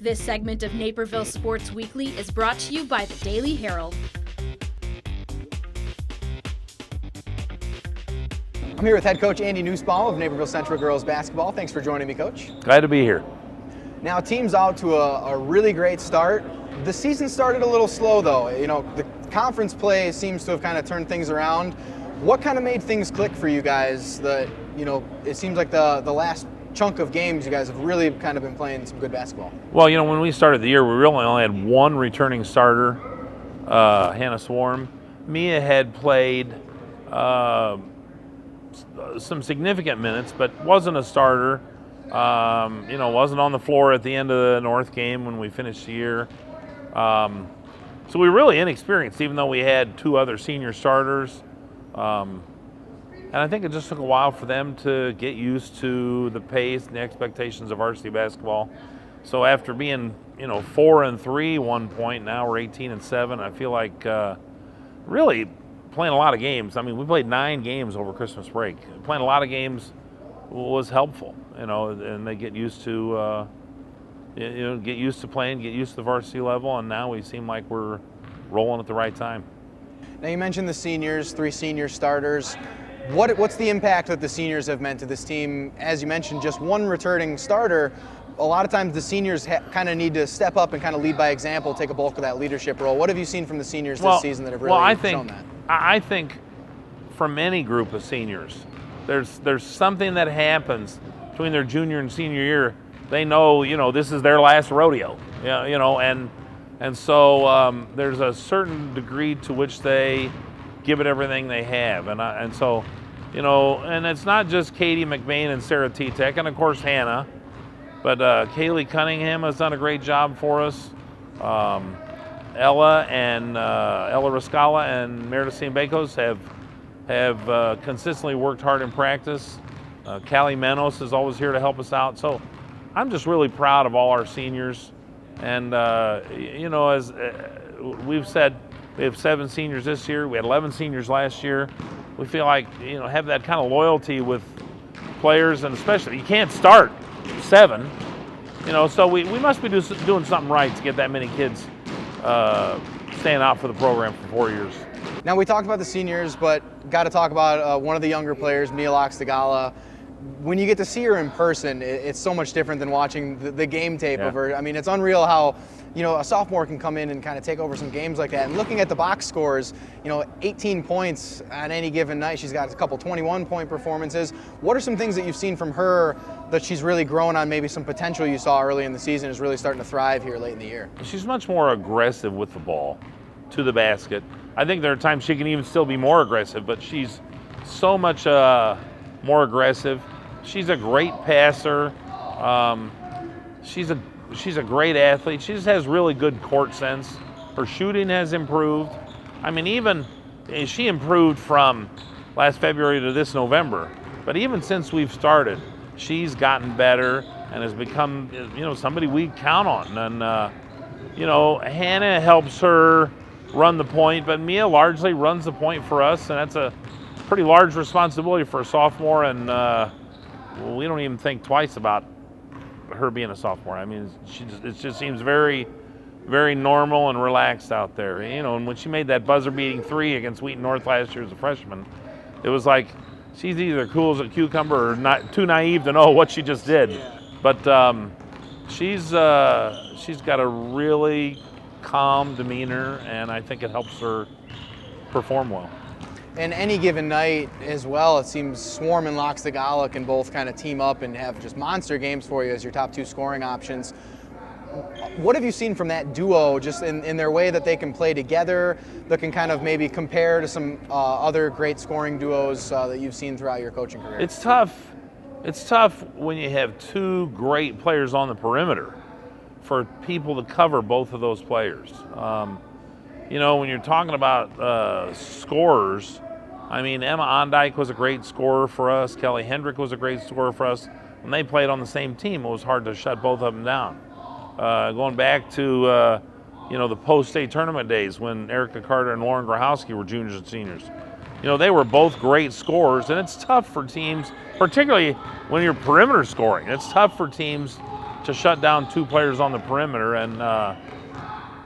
This segment of Naperville Sports Weekly is brought to you by the Daily Herald. I'm here with head coach Andy Nussbaum of Naperville Central Girls Basketball. Thanks for joining me, Coach. Glad to be here. Now, team's out to a really great start. The season started a little slow, though. You know, the conference play seems to have kind of turned things around. What kind of made things click for you guys? It seems like the last chunk of games, you guys have really kind of been playing some good basketball. Well, when we started the year, we really only had one returning starter, Hannah Swarm. Mia had played some significant minutes, but wasn't a starter. Wasn't on the floor at the end of the North game when we finished the year. So we were really inexperienced, even though we had two other senior starters. And I think it just took a while for them to get used to the pace and the expectations of varsity basketball. So after being, 4-3 one point, now we're 18-7. I feel like really playing a lot of games. I mean, we played 9 games over Christmas break. Playing a lot of games was helpful, and they get used to, playing, get used to the varsity level, and now we seem like we're rolling at the right time. Now, you mentioned the seniors, 3 senior starters. What's the impact that the seniors have meant to this team? As you mentioned, just one returning starter. A lot of times the seniors kind of need to step up and kind of lead by example, take a bulk of that leadership role. What have you seen from the seniors this season that have really shown that? I think from any group of seniors, there's something that happens between their junior and senior year. They know, this is their last rodeo, and so there's a certain degree to which they give it everything they have, and so it's not just Katie McBain and Sarah T-Tech, and of course Hannah, but Kaylee Cunningham has done a great job for us. Ella Rascala and Meredith St. Bacos have consistently worked hard in practice. Callie Menos is always here to help us out. So I'm just really proud of all our seniors. And, as we've said, we have 7 seniors this year. We had 11 seniors last year. We feel like, have that kind of loyalty with players, and especially you can't start 7. So we must be doing something right to get that many kids staying out for the program for 4 years. Now, we talked about the seniors, but got to talk about one of the younger players, Mia Loxtagala. When you get to see her in person, it's so much different than watching the game tape of her. I mean, it's unreal how, a sophomore can come in and kind of take over some games like that. And looking at the box scores, 18 points on any given night. She's got a couple 21-point performances. What are some things that you've seen from her that she's really grown on? Maybe some potential you saw early in the season is really starting to thrive here late in the year. She's much more aggressive with the ball to the basket. I think there are times she can even still be more aggressive, but she's so much more aggressive. She's a great passer. She's a great athlete. She just has really good court sense. Her shooting has improved. I mean, she improved from last February to this November. But even since we've started, she's gotten better and has become, somebody we count on. And, Hannah helps her run the point, but Mia largely runs the point for us, and that's a pretty large responsibility for a sophomore, and we don't even think twice about her being a sophomore. I mean, it just seems very, very normal and relaxed out there. And when she made that buzzer-beating 3 against Wheaton North last year as a freshman, it was like she's either cool as a cucumber or not too naive to know what she just did. Yeah. But she's got a really calm demeanor, and I think it helps her perform well. And any given night as well, it seems Swarm and Loxtagala can both kind of team up and have just monster games for you as your top 2 scoring options. What have you seen from that duo, just in their way that they can play together, that can kind of maybe compare to some other great scoring duos that you've seen throughout your coaching career? It's tough. It's tough when you have 2 great players on the perimeter for people to cover both of those players. When you're talking about scorers, I mean, Emma Ondyke was a great scorer for us. Kelly Hendrick was a great scorer for us. When they played on the same team, it was hard to shut both of them down. Going back to, the post-state tournament days when Erica Carter and Lauren Grahowski were juniors and seniors. They were both great scorers, and it's tough for teams, particularly when you're perimeter scoring. It's tough for teams to shut down 2 players on the perimeter, and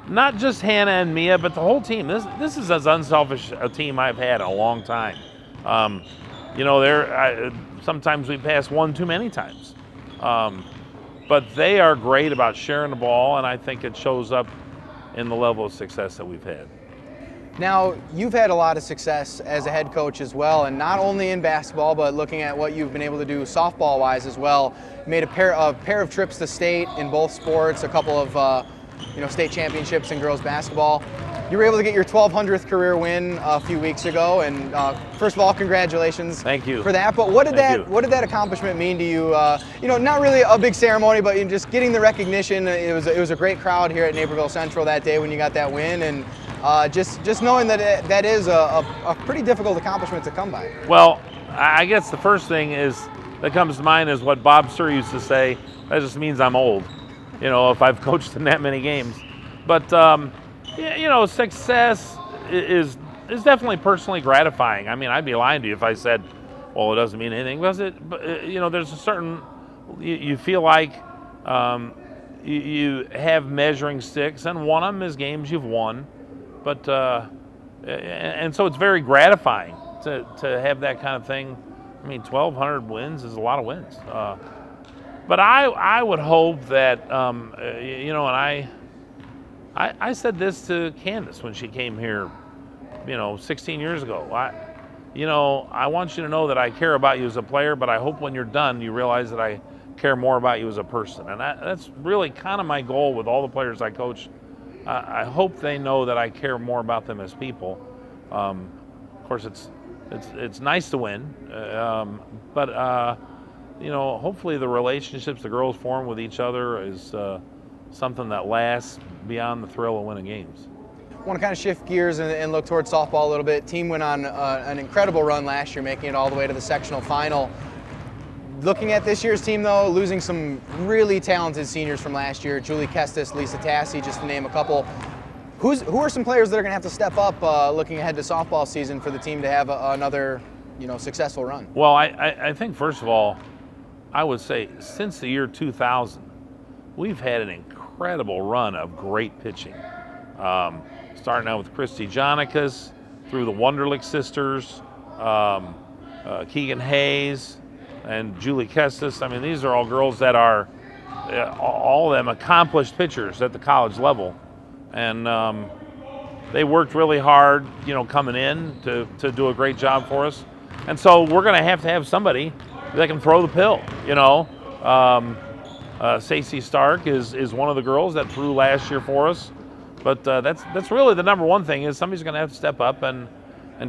not just Hannah and Mia, but the whole team. This is as unselfish a team I've had in a long time. Sometimes we pass one too many times, but they are great about sharing the ball, and I think it shows up in the level of success that we've had. Now, you've had a lot of success as a head coach as well, and not only in basketball, but looking at what you've been able to do softball-wise as well. You made a pair of trips to state in both sports, a couple of state championships in girls basketball. You were able to get your 1,200th career win a few weeks ago, and first of all, congratulations. Thank you for that. But what did that accomplishment mean to you? Not really a big ceremony, but just getting the recognition. It was a great crowd here at Naperville Central that day when you got that win, and just knowing that that is a pretty difficult accomplishment to come by. Well, I guess the first thing that comes to mind is what Bob Sir used to say. That just means I'm old. If I've coached in that many games, but. Success is definitely personally gratifying. I mean, I'd be lying to you if I said, well, it doesn't mean anything. There's a certain, you feel like you have measuring sticks, and one of them is games you've won. But, and so it's very gratifying to have that kind of thing. I mean, 1,200 wins is a lot of wins. But I would hope that, and I said this to Candace when she came here, 16 years ago. I want you to know that I care about you as a player, but I hope when you're done, you realize that I care more about you as a person. And that's really kind of my goal with all the players I coach. I hope they know that I care more about them as people. Of course, it's nice to win, but hopefully the relationships the girls form with each other is something that lasts beyond the thrill of winning games. I want to kind of shift gears and look towards softball a little bit. Team went on an incredible run last year, making it all the way to the sectional final. Looking at this year's team, though, losing some really talented seniors from last year, Julie Kestis, Lisa Tassi, just to name a couple. Who are some players that are going to have to step up looking ahead to softball season for the team to have another successful run? Well, I think, first of all, I would say since the year 2000, we've had an incredible run of great pitching. Starting out with Christy Jonikas, through the Wunderlich sisters, Keegan Hayes, and Julie Kestis. I mean, these are all girls that are, all of them accomplished pitchers at the college level. And they worked really hard, coming in to do a great job for us. And so we're going to have somebody that can throw the pill, Stacey Stark is one of the girls that threw last year for us. But that's really the number one thing, is somebody's going to have to step up and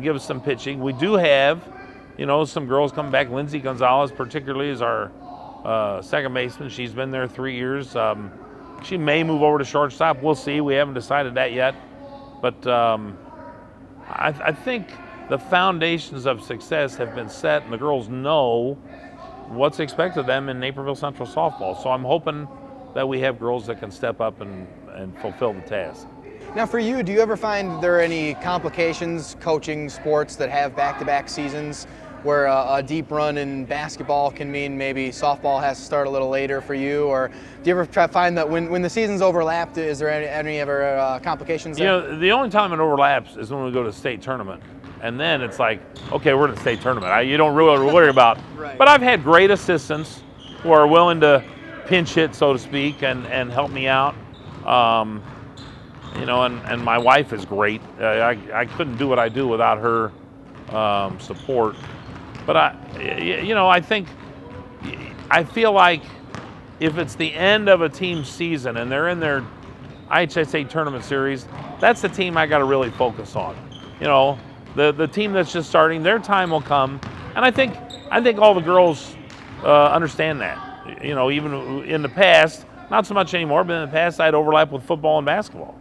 give us some pitching. We do have, some girls coming back. Lindsay Gonzalez particularly is our second baseman. She's been there 3 years. She may move over to shortstop. We'll see. We haven't decided that yet. But I think the foundations of success have been set, and the girls know what's expected of them in Naperville Central softball. So I'm hoping that we have girls that can step up and fulfill the task. Now for you, do you ever find there are any complications coaching sports that have back-to-back seasons, where a deep run in basketball can mean maybe softball has to start a little later for you? Or do you ever find that when the seasons overlap, is there any ever complications there? The only time it overlaps is when we go to the state tournament. And then it's like, okay, we're in the state tournament. You don't really worry about. Right. But I've had great assistants who are willing to pinch hit, so to speak, and help me out. And my wife is great. I couldn't do what I do without her support. But I feel like if it's the end of a team's season and they're in their IHSA tournament series, that's the team I got to really focus on. The team that's just starting, their time will come, and I think all the girls understand that. Even in the past, not so much anymore, but in the past I'd overlap with football and basketball,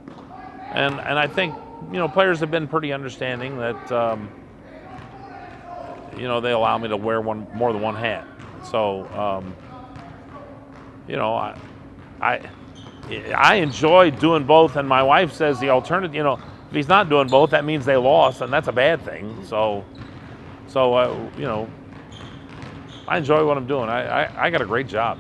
and I think players have been pretty understanding that they allow me to wear more than one hat. So I enjoy doing both, and my wife says the alternative. If he's not doing both, that means they lost, and that's a bad thing. So I enjoy what I'm doing. I got a great job.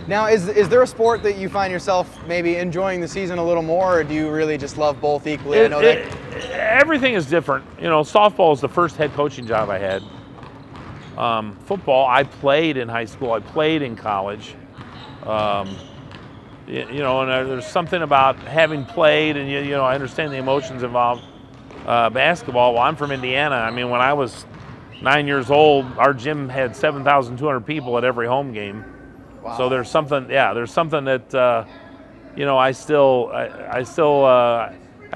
Now, is there a sport that you find yourself maybe enjoying the season a little more, or do you really just love both equally? Everything is different. Softball is the first head coaching job I had. Football, I played in high school. I played in college. And there's something about having played, and I understand the emotions involved. Basketball, well, I'm from Indiana. I mean, when I was 9 years old, our gym had 7,200 people at every home game. Wow. So there's something that I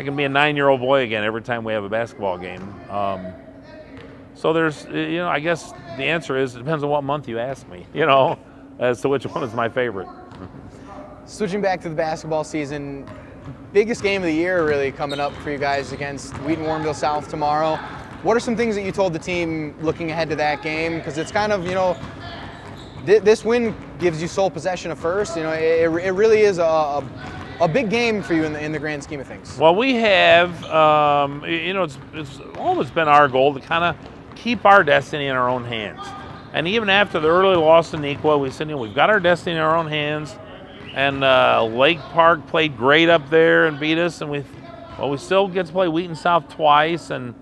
can be a 9-year-old boy again every time we have a basketball game. So there's, I guess the answer is it depends on what month you ask me, as to which one is my favorite. Switching back to the basketball season, biggest game of the year really coming up for you guys against Wheaton South tomorrow. What are some things that you told the team looking ahead to that game? Because it's kind of, this win gives you sole possession of first. It really is a big game for you in the grand scheme of things. Well, we have, it's always been our goal to kind of keep our destiny in our own hands. And even after the early loss to Nequa, we said, we've got our destiny in our own hands. And Lake Park played great up there and beat us. And we still get to play Wheaton South twice. And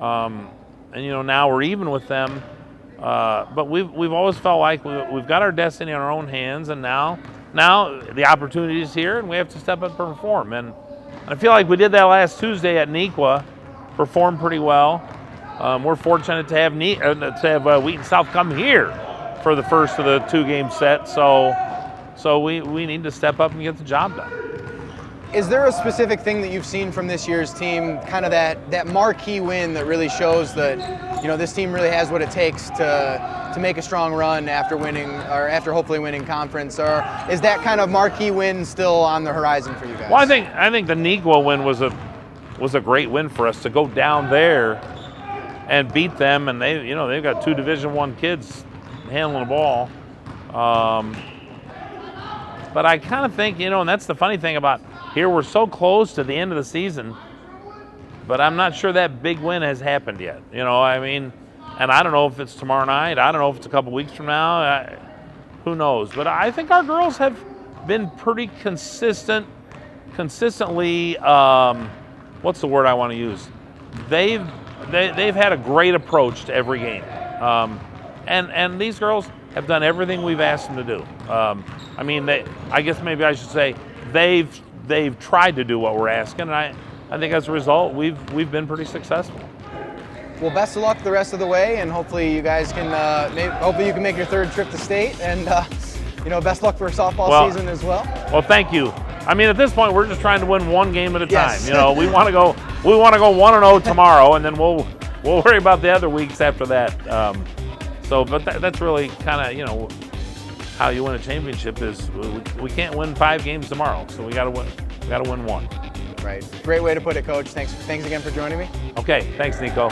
now we're even with them. But we've always felt like we've got our destiny in our own hands. And now the opportunity is here, and we have to step up and perform. And I feel like we did that last Tuesday at Nequa, performed pretty well. We're fortunate to have Wheaton South come here for the first of the 2-game set. So we need to step up and get the job done. Is there a specific thing that you've seen from this year's team, kind of that marquee win that really shows that this team really has what it takes to make a strong run after winning, or after hopefully winning conference? Or is that kind of marquee win still on the horizon for you guys? Well, I think the Nequa win was a great win for us to go down there and beat them, and they've got 2 Division I kids handling the ball. But I kind of think, and that's the funny thing about here, we're so close to the end of the season, but I'm not sure that big win has happened yet. And I don't know if it's tomorrow night. I don't know if it's a couple weeks from now. Who knows? But I think our girls have been pretty consistently, what's the word I want to use? They've had a great approach to every game. And these girls have done everything we've asked them to do. I guess maybe I should say they've tried to do what we're asking, and I think as a result we've been pretty successful. Well, best of luck the rest of the way, and hopefully you guys can hopefully you can make your 3rd trip to state, and best luck for softball season as well. Well, thank you. At this point we're just trying to win one game at a time. Yes. We want to go 1-0 tomorrow, and then we'll worry about the other weeks after that. But that's really kind of how you win a championship is we can't win 5 games tomorrow, so we got to win one. Right. Great way to put it, Coach. Thanks again for joining me. Okay. Thanks, Nico.